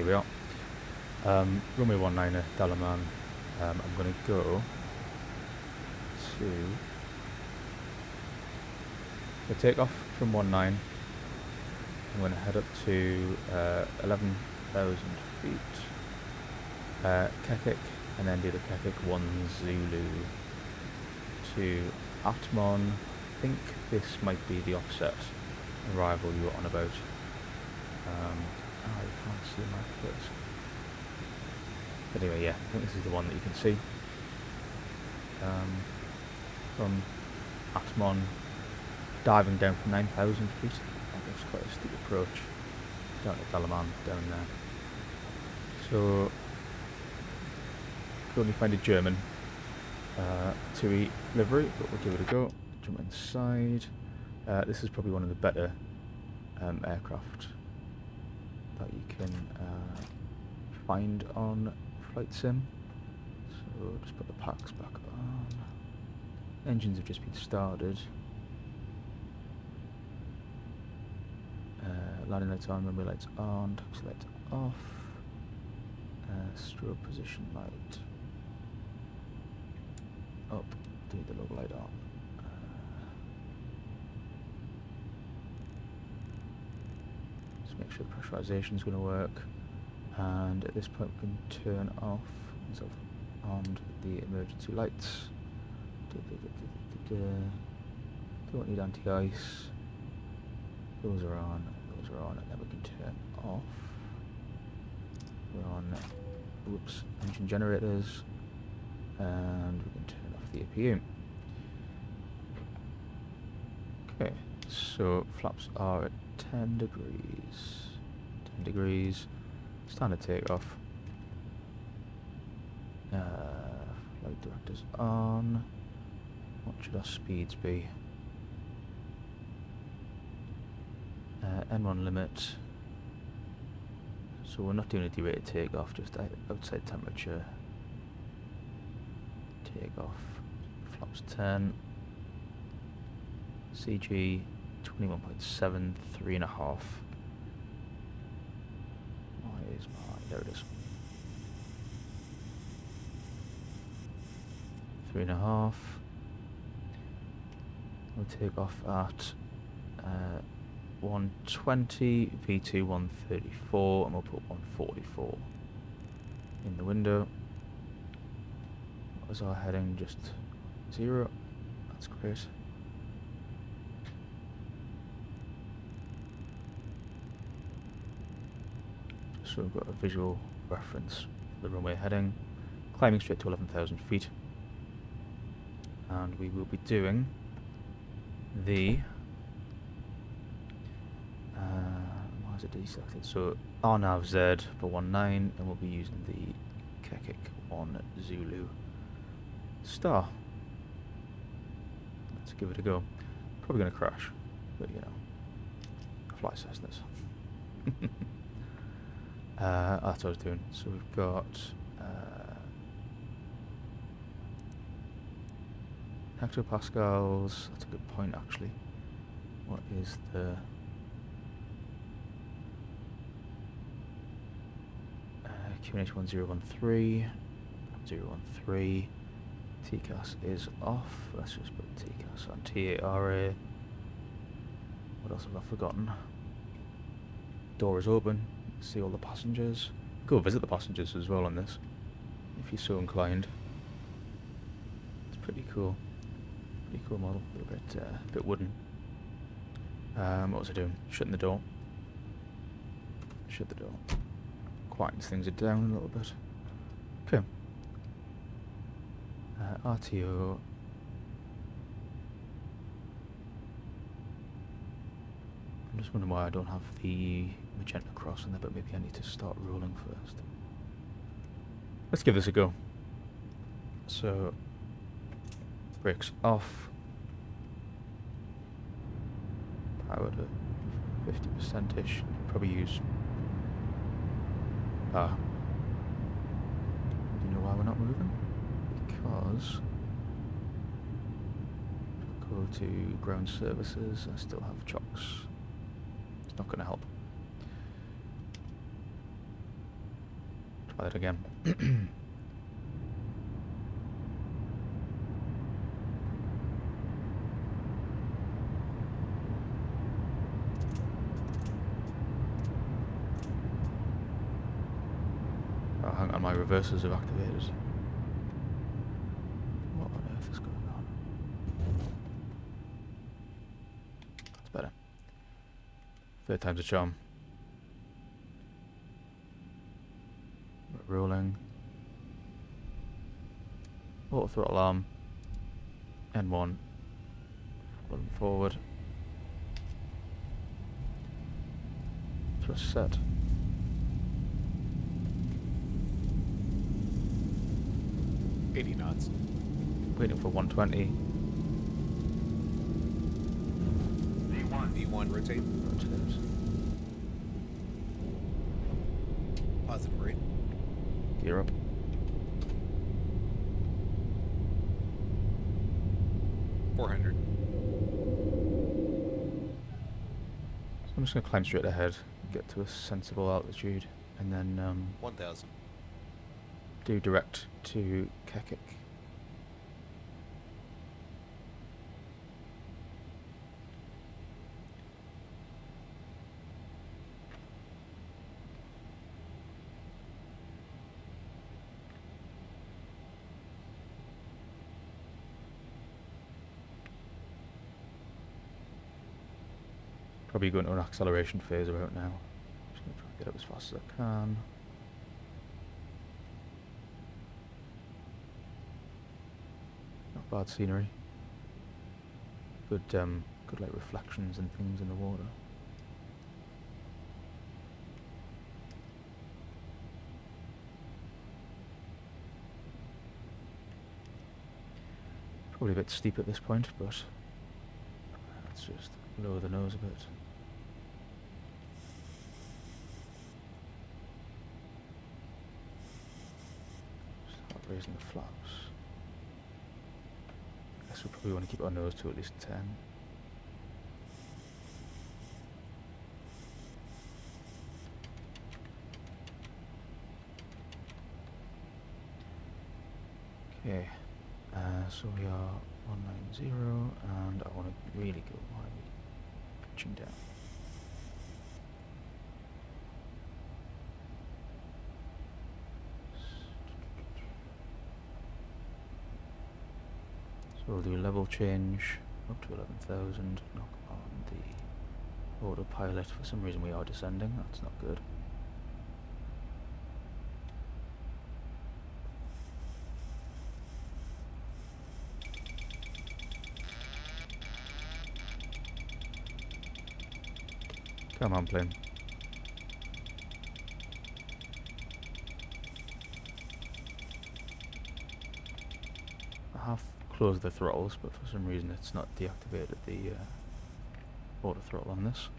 here we are. Runway 19 at Dalaman. I'm going to go to the takeoff from 19. I'm going to head up to 11,000 feet, Kekik, and then do the Kekik 1 Zulu to Atmon. I think this might be the offset arrival you were on about. You can't see my first. But anyway, yeah, I think this is the one that you can see. From Atmon, diving down from 9,000 feet. That's quite a steep approach. Down to Dalaman, down there. So, could only find a German 2E livery, but we'll give it a go. Jump inside. This is probably one of the better aircraft that you can find on Flight Sim. So just put the packs back on. Engines have just been started. Landing lights on, runway lights on, taxi lights off. Strobe position light up, do the logo light on. Just make sure the pressurization is going to work. And at this point we can turn off on the emergency lights. Don't need anti-ice. Those are on, and then we can turn off. We're on, engine generators, and we can turn off the APU. Okay, so flaps are at 10 degrees. 10 degrees. Standard takeoff. Flight directors on. What should our speeds be? N1 limit. So we're not doing a derated takeoff, just outside temperature. Takeoff. Flaps 10. CG 21.7, 3.5. Why is my... There it is. 3.5. We'll take off at 120, V2 134, and we'll put 144 in the window. What was our heading? Just 0. That's great. So we've got a visual reference for the runway heading. Climbing straight to 11,000 feet. And we will be doing the... why is it deselected? So RNAV Z for 19, and we'll be using the Kekik 1 Zulu star. Let's give it a go. Probably going to crash, but you know, fly Cessnas. That's what I was doing. So we've got hectopascals. That's a good point, actually. What is the QNH 1013? 013. TCAS is off. Let's just put TCAS on TARA. What else have I forgotten? Door is open. See all the passengers. Go visit the passengers as well on this, if you're so inclined. It's pretty cool. Pretty cool model. A bit wooden. What was I doing? Shutting the door. Shut the door. Quietens things down a little bit. Okay. RTO. I'm just wondering why I don't have the magenta cross on there, but maybe I need to start rolling first. Let's give this a go. So, brakes off. Power to 50%-ish. Probably use... Do you know why we're not moving? Because... go to ground services, I still have chocks. It's not going to help. Try that again. Oh, hang on, my reversers have activated. What on earth is going on? That's better. Third time's a charm. We're rolling. Auto throttle arm. N1. Rolling forward. Thrust set. $80 knots. Waiting for 120. V1 rotate. Rotate. Positive rate. Gear up. $400. So I'm just going to climb straight ahead, get to a sensible altitude, and then 1,000. do direct to Kekik. Probably going to an acceleration phase about now. Just going to try and get up as fast as I can. Not bad scenery. Good like reflections and things in the water. Probably a bit steep at this point, but let's just lower the nose a bit. Start raising the flaps. I guess we probably want to keep our nose to at least 10. Okay, so we are 190 and I want to really go high, pitching down. So we'll do level change up to 11,000, knock on the autopilot. For some reason we are descending, that's not good. Come on, plane. I have closed the throttles, but for some reason it's not deactivated the auto throttle on this.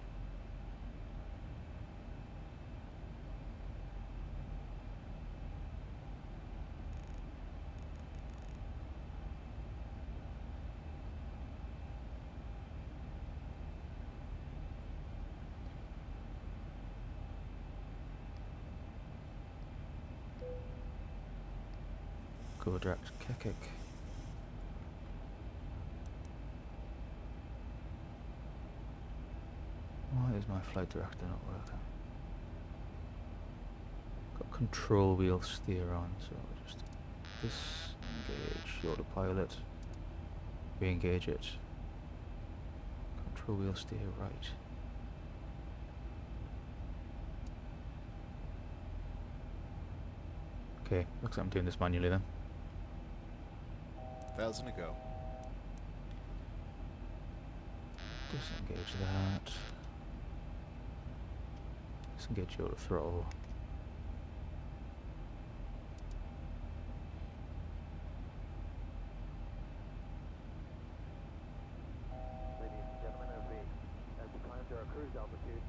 Go direct Kekik. Why is my flight director not working? Got control wheel steer on, so just disengage the autopilot, re-engage it. Control wheel steer right. Okay, looks like I'm doing this manually then. 1,000 to go. Disengage that. Disengage your throttle. Ladies and gentlemen, as we climb to our cruise altitude,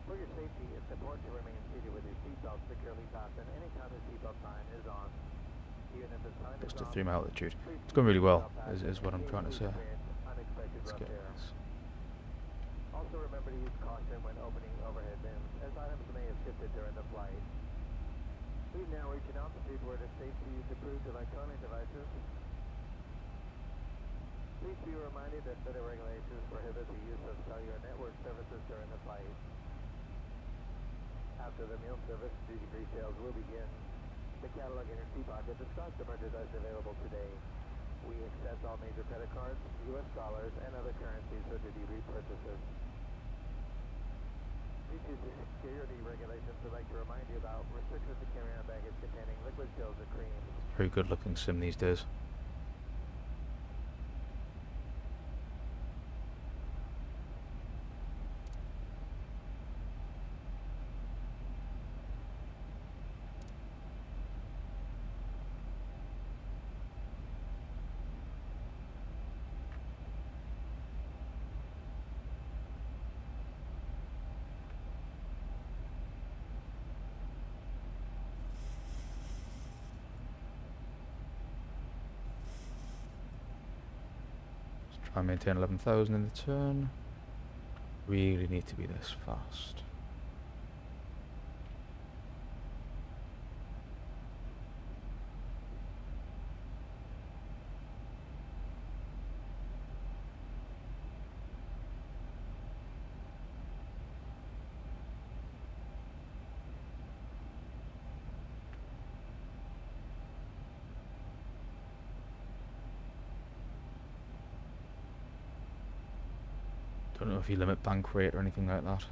for your safety, it's important to remain seated with your seatbelt securely fastened anytime the seatbelt sign is on. Even if the sign Just is to on, 3 mile altitude. It's going really well, is what I'm trying to say. unexpected Let's rough get air. this. Also remember to use caution when opening overhead bins, as items may have shifted during the flight. We've now reached an altitude where it is safe to use approved electronic devices. Please be reminded that federal regulations prohibit the use of cellular network services during the flight. After the meal service, duty-free sales will begin. The catalog in your seat pocket describes the merchandise available today. We accept all major credit cards, U.S. dollars, and other currencies for duty-free purchases. Due to security regulations, I'd like to remind you about restrictions to carry on baggage containing liquid pills or creams. Very good looking sim these days. Try and maintain 11,000 in the turn. Really need to be this fast. Don't know if you limit bank rate or anything like that.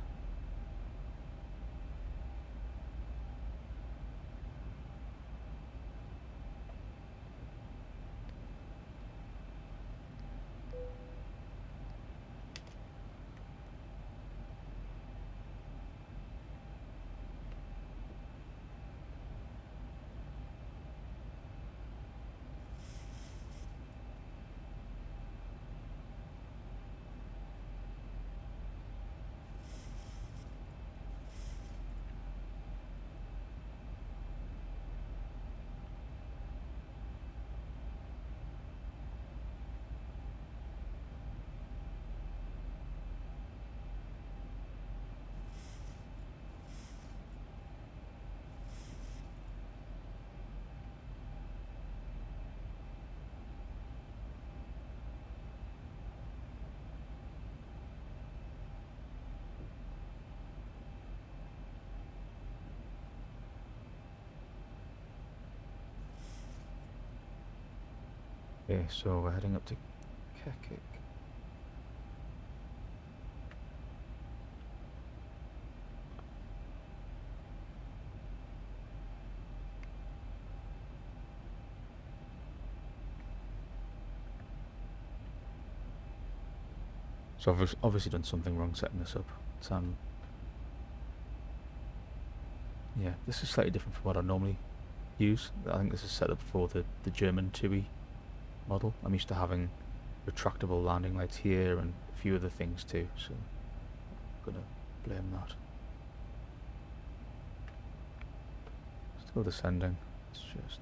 Okay, so we're heading up to Kekik. So I've obviously done something wrong setting this up. It's, yeah, this is slightly different from what I normally use. I think this is set up for the German TUI model. I'm used to having retractable landing lights here and a few other things too, so I'm gonna blame that. Still descending. It's just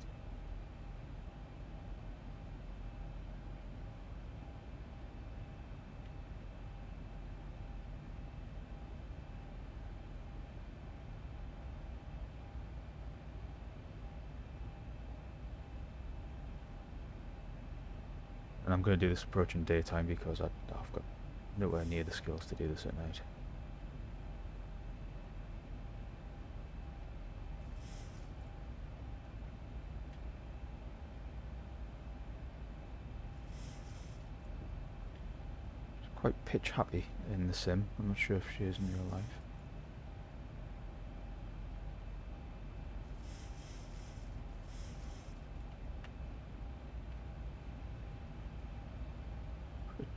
and I'm going to do this approach in daytime because I've got nowhere near the skills to do this at night. She's quite pitch happy in the sim. I'm not sure if she is in real life.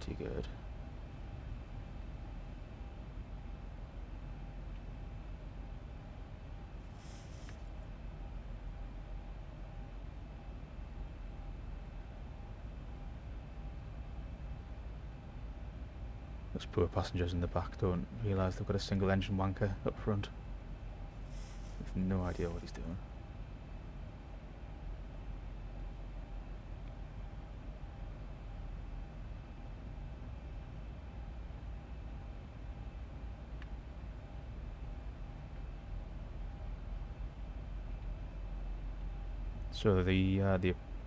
Pretty good. Those poor passengers in the back don't realise they've got a single engine wanker up front. They've no idea what he's doing. So the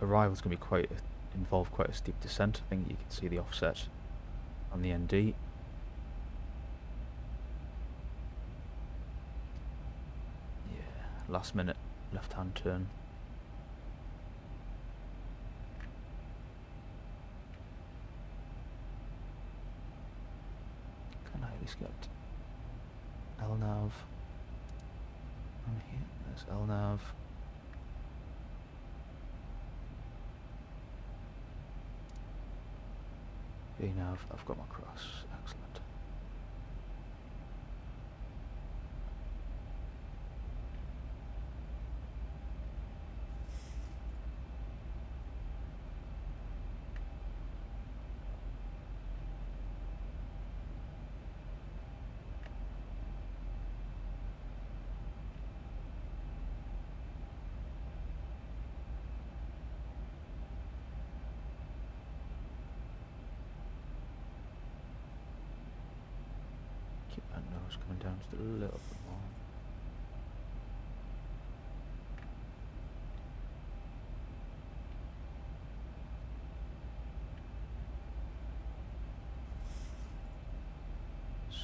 arrival's going to be involve quite a steep descent. I think you can see the offset on the ND. Yeah, last minute left-hand turn. Can I at least get LNAV on here? There's LNAV. VNAV, I've got my cross. Excellent. Keep that nose coming down just a little bit more.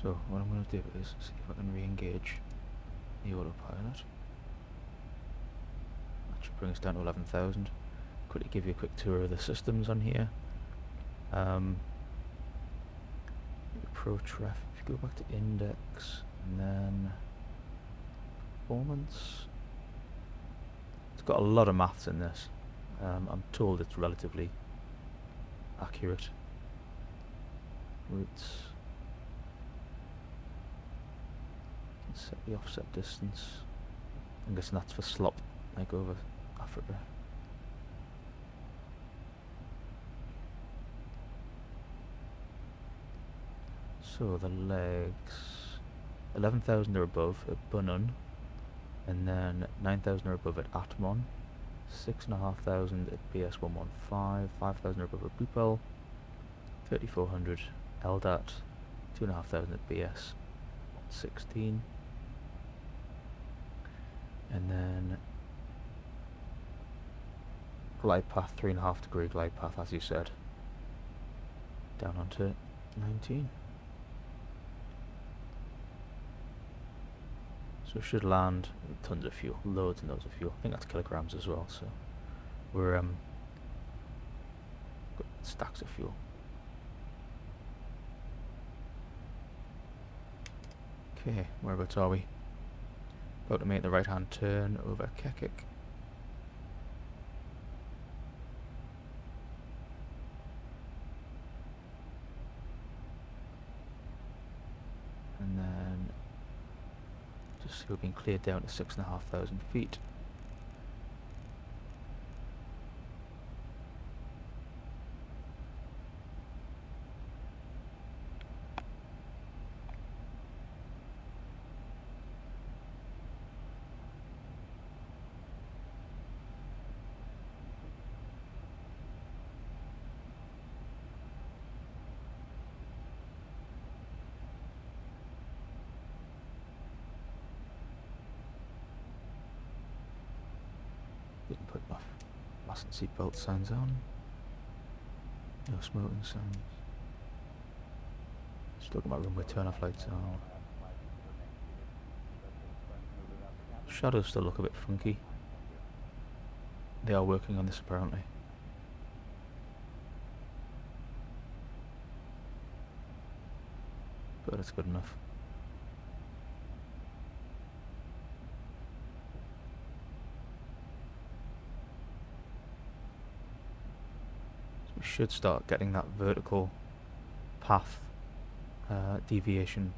So what I'm going to do is see if I can re-engage the autopilot. That should bring us down to 11,000. Quickly give you a quick tour of the systems on here. Approach ref, if you go back to index and then performance, it's got a lot of maths in this. I'm told it's relatively accurate. Routes, you can set the offset distance. I'm guessing that's for slop, like over Africa. So the legs, 11,000 or above at Bunun, and then 9,000 or above at Atmon, 6,500 at BS115, 5,000 or above at Bupel, 3,400 LDAT, 2,500 at BS116, and then glide path, 3.5 degree glide path, as you said, down onto 19. So we should land with tons of fuel, loads and loads of fuel. I think that's kilograms as well, so we're got stacks of fuel. Okay, whereabouts are we? About to make the right hand turn over Kekik. And then just see we've been cleared down to 6,500 feet. Didn't put my fasten seatbelt signs on. No smoking signs. Still got my runway turn off lights on. Shadows still look a bit funky. They are working on this apparently. But it's good enough. We should start getting that vertical path deviation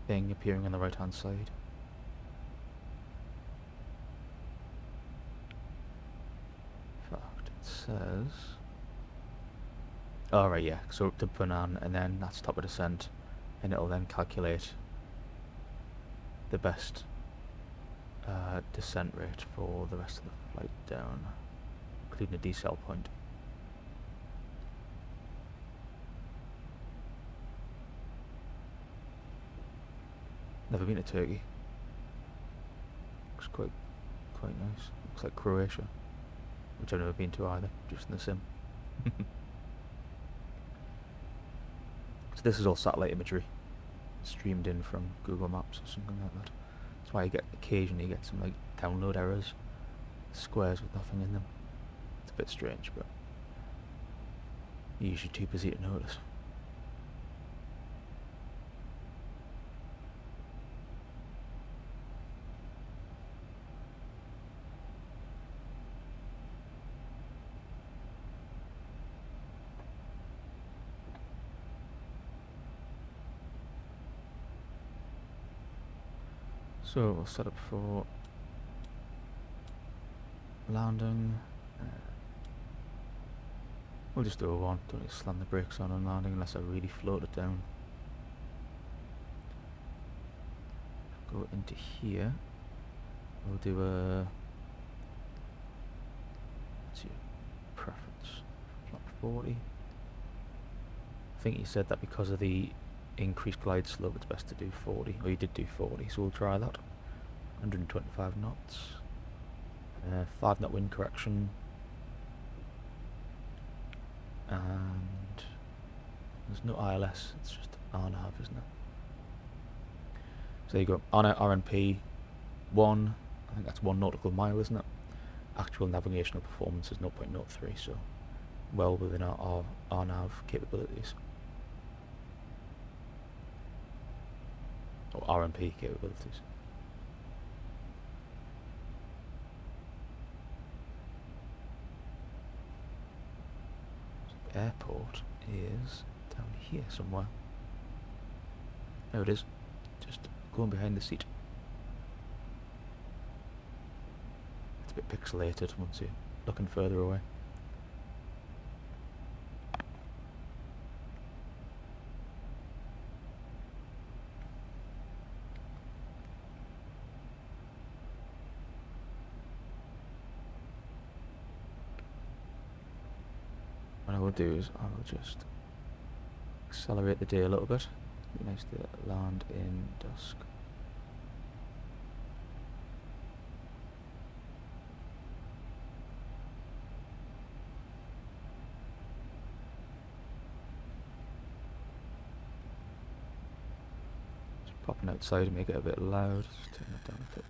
thing appearing on the right hand side. In fact, it says... oh right, yeah, so up to Banan and then that's top of descent, and it'll then calculate the best descent rate for the rest of the flight down, including a decel point. Never been to Turkey. Looks quite quite nice. Looks like Croatia, which I've never been to either, just in the sim. So this is all satellite imagery, streamed in from Google Maps or something like that. That's why occasionally you get some like download errors, squares with nothing in them. It's a bit strange, but usually too busy to notice. So we'll set up for landing. We'll just do a one. Don't need to slam the brakes on landing unless I really float it down. Go into here. We'll do a. What's your preference? Flat 40. I think you said that because of the increased glide slope, it's best to do 40. Or you did do 40, so we'll try that. 125 knots. 5 knot wind correction. And there's no ILS, it's just RNAV, isn't it? So there you go. RNP 1, I think that's 1 nautical mile, isn't it? Actual navigational performance is 0.03, so well within our RNAV capabilities. Or RNP capabilities. So the airport is down here somewhere. There it is. Just going behind the seat. It's a bit pixelated once you're looking further away. What I will do is I will just accelerate the day a little bit. It'd be nice to land in dusk. Just popping outside and make it a bit loud. Just turn it down a touch.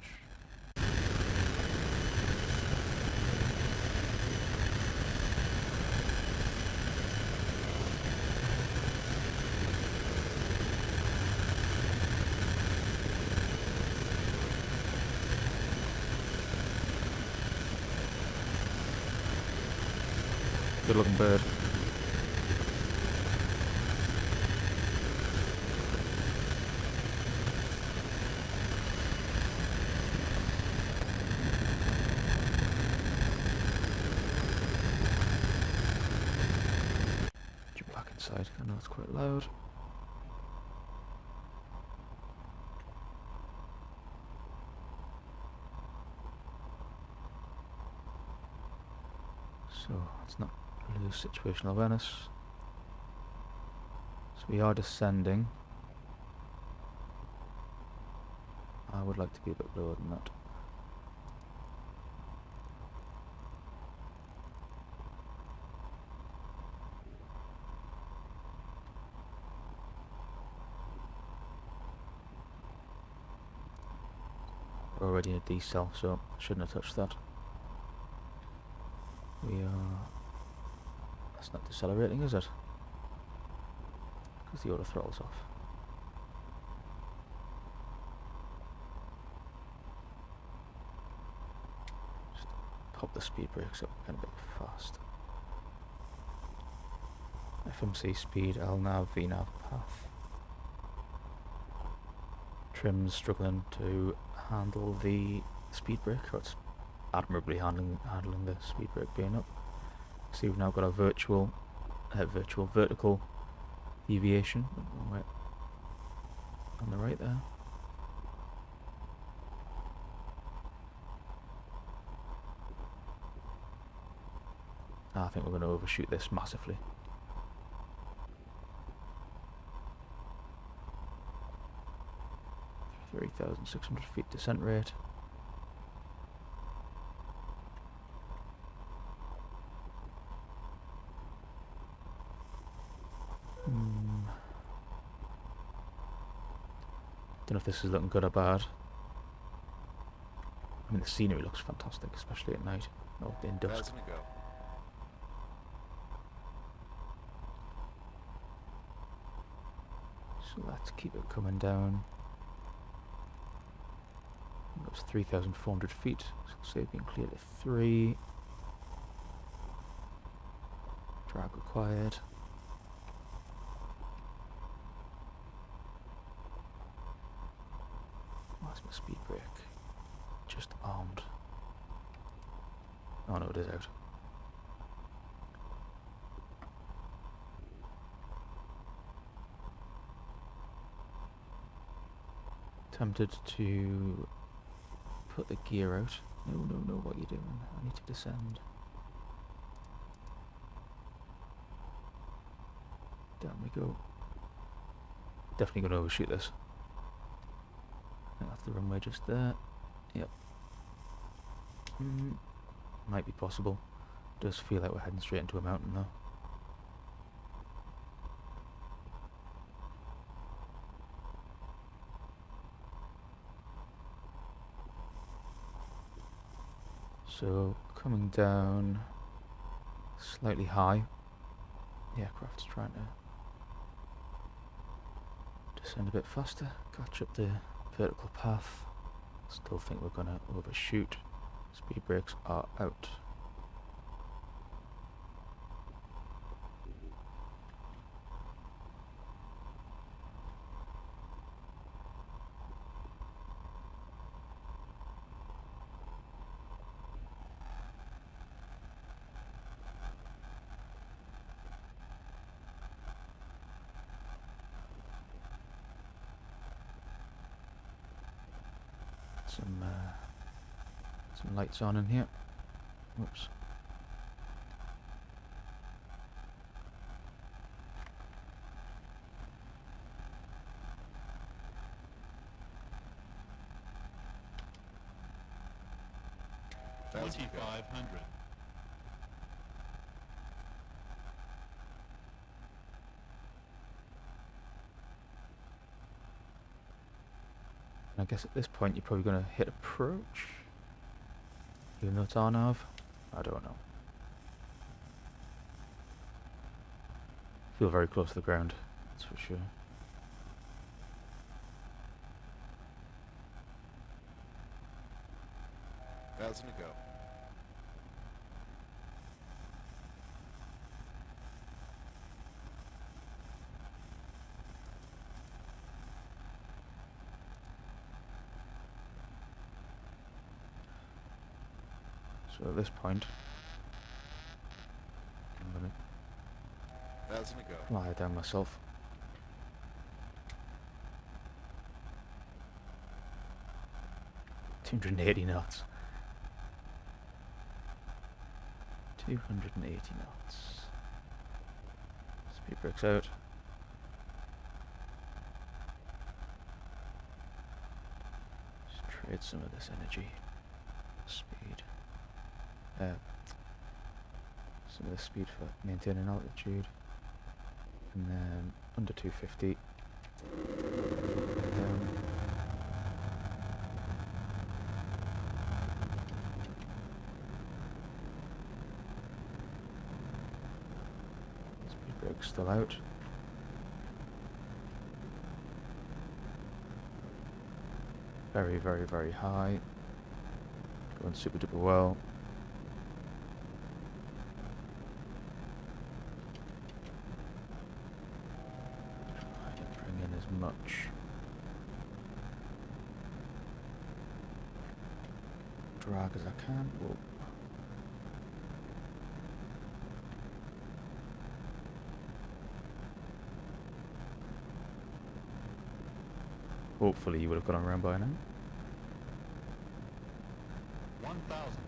Good looking bird. Jump back inside. I know it's quite loud. So let's not lose situational awareness. So we are descending. I would like to be a bit lower than that. We're already in a decel, so shouldn't have touched that. We are... That's not decelerating, is it? Because the auto throttle's off. Just pop the speed brakes up kind of a bit fast. FMC speed, LNAV, VNAV path. Trim's struggling to handle the speed brake, or it's admirably handling the speed brake being up. See, we've now got a vertical deviation on the right there. I think we're going to overshoot this massively. .3,600 feet descent rate. Don't know if this is looking good or bad. I mean, the scenery looks fantastic, especially at night, or in dusk. 1,000 to go. So let's keep it coming down. That was 3,400 feet. So say being cleared at 3. Drag required. Where's my speed brake? Just armed. Oh no, it is out. Tempted to put the gear out. No, no, no, what are you doing? I need to descend. Down we go. Definitely going to overshoot this. I think that's the runway just there. Yep. Might be possible. Does feel like we're heading straight into a mountain though. So coming down slightly high. The aircraft's trying to descend a bit faster, catch up the vertical path. Still think we're gonna overshoot. Speed brakes are out. Some lights on in here. Whoops. That's okay. 2,500. I guess at this point you're probably going to hit approach. Even though it's RNAV? I don't know. Feel very close to the ground, that's for sure. Thousand to go. So at this point, I'm going to 1,000 to go. fly down myself. $280 knots. 280 knots. Speed brakes out. Just trade some of this energy. Speed. Some of the speed for maintaining altitude. And then under 250. Speed brakes still out. Very, very, very high. Going super duper well. Try to bring in as much drag as I can. Whoa. Hopefully you would have gone around by now. 1,000.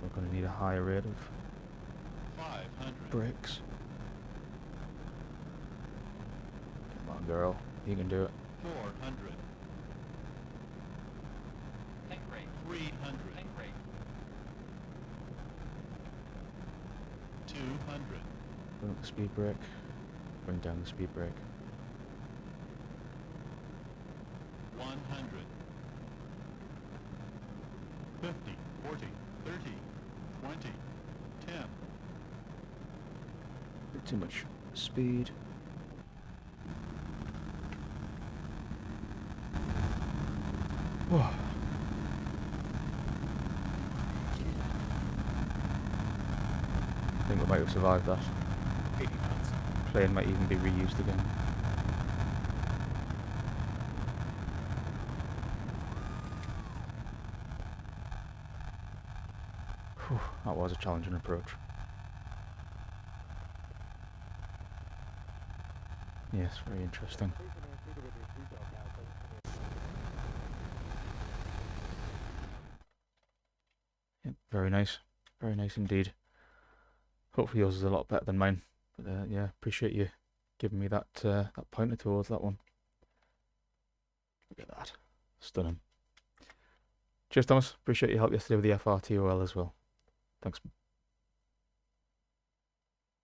We're going to need a higher rate of 500. brakes. Come on, girl. You can do it. 400. Tank brake. 300. Tank brake. 200. Bring up the speed brake. Bring down the speed brake. 100. 50. 40. 30. 20. 10. Bit too much speed. Whoa. I think we might have survived that. 80 knots. Plane might even be reused again. Whew, that was a challenging approach. Yes, very interesting. Please remain seated with your seatbelt fastened and your Yeah, very nice. Very nice indeed. Hopefully yours is a lot better than mine. But yeah, appreciate you giving me that that pointer towards that one. Look at that. Stunning. Cheers, Thomas. Appreciate your help yesterday with the FRTOL as well. Thanks.